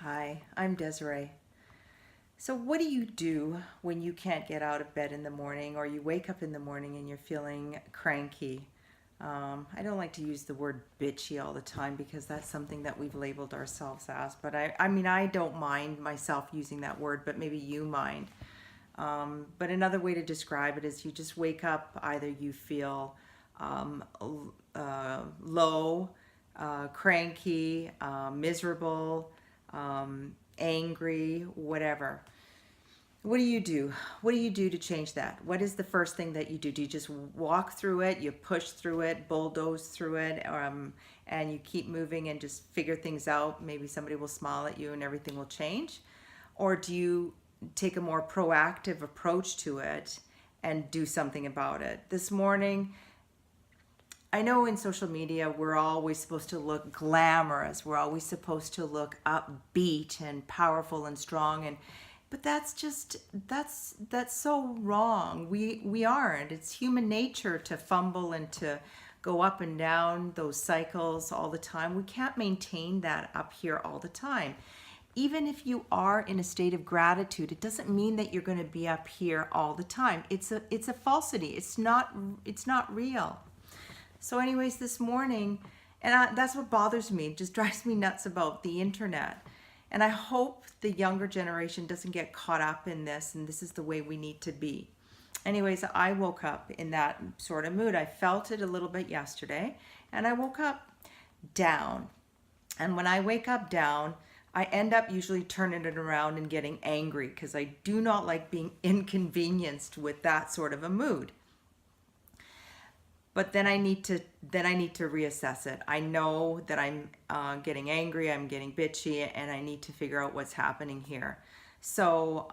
Hi, I'm Desiree. So, what do you do when you can't get out of bed in the morning or you wake up in the morning and you're feeling cranky? I don't like to use the word bitchy all the time because that's something that we've labeled ourselves as. But I don't mind myself using that word, but maybe you mind. But another way to describe it is you just wake up, either you feel low, cranky, miserable, angry, whatever. What do you do? What do you do to change that? What is the first thing that you do? Do you just walk through it, you push through it, bulldoze through it, and you keep moving and just figure things out? Maybe somebody will smile at you and everything will change? Or do you take a more proactive approach to it and do something about it? This morning, I know in social media we're always supposed to look glamorous. We're always supposed to look upbeat and powerful and strong, but that's so wrong. We aren't. It's human nature to fumble and to go up and down those cycles all the time. We can't maintain that up here all the time. Even if you are in a state of gratitude, it doesn't mean that you're going to be up here all the time. It's a falsity. It's not real. So anyways, this morning, that's what bothers me, it just drives me nuts about the internet. And I hope the younger generation doesn't get caught up in this, and this is the way we need to be. Anyways, I woke up in that sort of mood. I felt it a little bit yesterday, and I woke up down. And when I wake up down, I end up usually turning it around and getting angry because I do not like being inconvenienced with that sort of a mood. But then I need to reassess it. I know that I'm getting angry, I'm getting bitchy, and I need to figure out what's happening here. So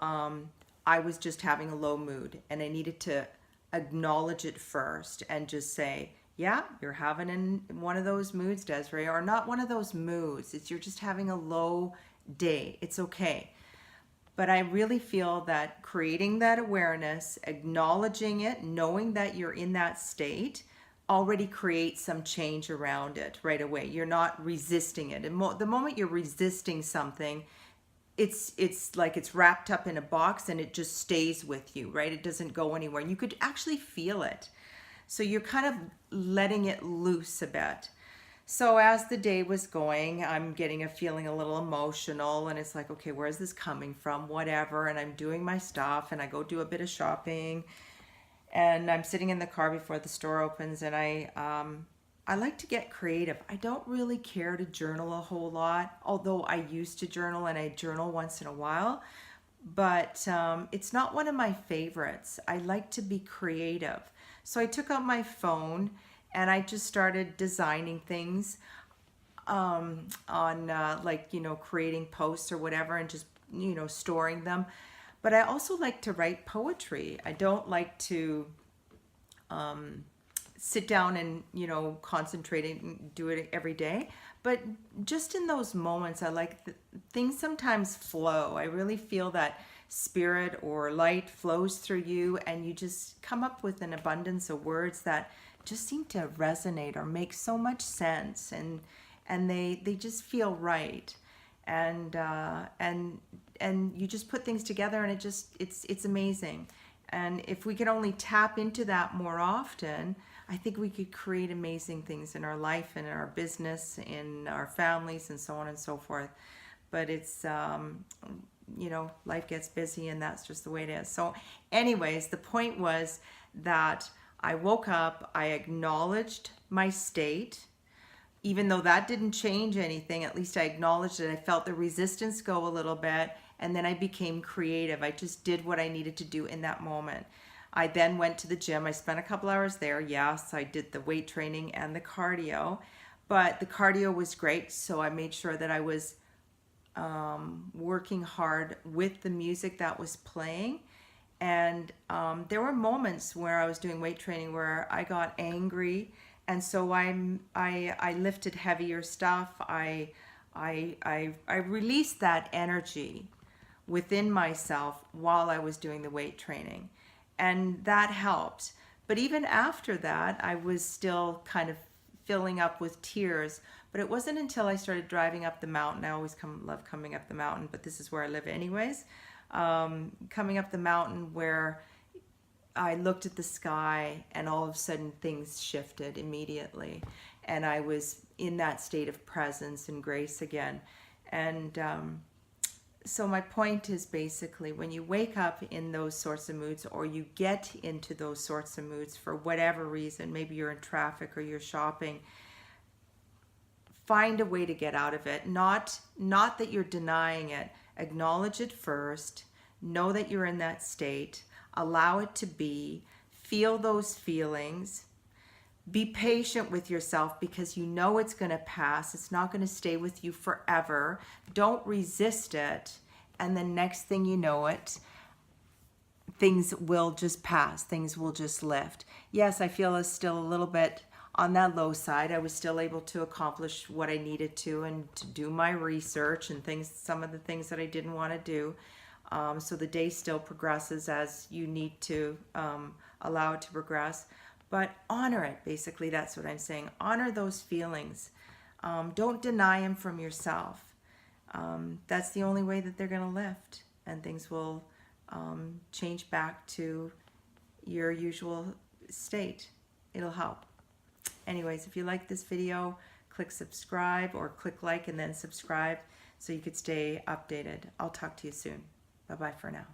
I was just having a low mood, and I needed to acknowledge it first and just say, yeah, you're having in one of those moods, Desiree, or not one of those moods. You're just having a low day. It's okay. But I really feel that creating that awareness, acknowledging it, knowing that you're in that state, already creates some change around it right away. You're not resisting it. And the moment you're resisting something, it's like it's wrapped up in a box and it just stays with you, right? It doesn't go anywhere. And you could actually feel it. So you're kind of letting it loose a bit. So as the day was going, I'm feeling a little emotional, and it's like, okay, where is this coming from? Whatever. And I'm doing my stuff, and I go do a bit of shopping, and I'm sitting in the car before the store opens, and I like to get creative. I don't really care to journal a whole lot, although I used to journal, and I journal once in a while, but it's not one of my favorites. I like to be creative. So I took out my phone and I just started designing things on creating posts or whatever, and just storing them. But I also like to write poetry. I don't like to sit down and concentrate and do it every day, but just in those moments I like things sometimes flow. I really feel that spirit or light flows through you, and you just come up with an abundance of words that just seem to resonate or make so much sense, and they just feel right, and you just put things together, and it's amazing. And if we could only tap into that more often, I think we could create amazing things in our life and in our business, in our families, and so on and so forth. But it's life gets busy, and that's just the way it is. So anyways, the point was that I woke up, I acknowledged my state. Even though that didn't change anything, at least I acknowledged it. I felt the resistance go a little bit, and then I became creative. I just did what I needed to do in that moment. I then went to the gym. I spent a couple hours there. Yes, I did the weight training and the cardio, but the cardio was great, so I made sure that I was working hard with the music that was playing. And there were moments where I was doing weight training where I got angry, and so I lifted heavier stuff. I released that energy within myself while I was doing the weight training, and that helped. But even after that, I was still kind of filling up with tears. But it wasn't until I started driving up the mountain. I always love coming up the mountain, but this is where I live anyways. Coming up the mountain where I looked at the sky and all of a sudden things shifted immediately. And I was in that state of presence and grace again. And so my point is basically when you wake up in those sorts of moods, or you get into those sorts of moods for whatever reason, maybe you're in traffic or you're shopping, find a way to get out of it. Not that you're denying it. Acknowledge it first. Know that you're in that state. Allow it to be. Feel those feelings. Be patient with yourself because you know it's going to pass. It's not going to stay with you forever. Don't resist it. And the next thing you know it, things will just pass. Things will just lift. Yes, I feel it's still a little bit on that low side. I was still able to accomplish what I needed to and to do my research and things, some of the things that I didn't want to do. So the day still progresses as you need to allow it to progress. But honor it, basically, that's what I'm saying. Honor those feelings. Don't deny them from yourself. That's the only way that they're going to lift, and things will change back to your usual state. It'll help. Anyways, if you like this video, click subscribe or click like and then subscribe so you could stay updated. I'll talk to you soon. Bye-bye for now.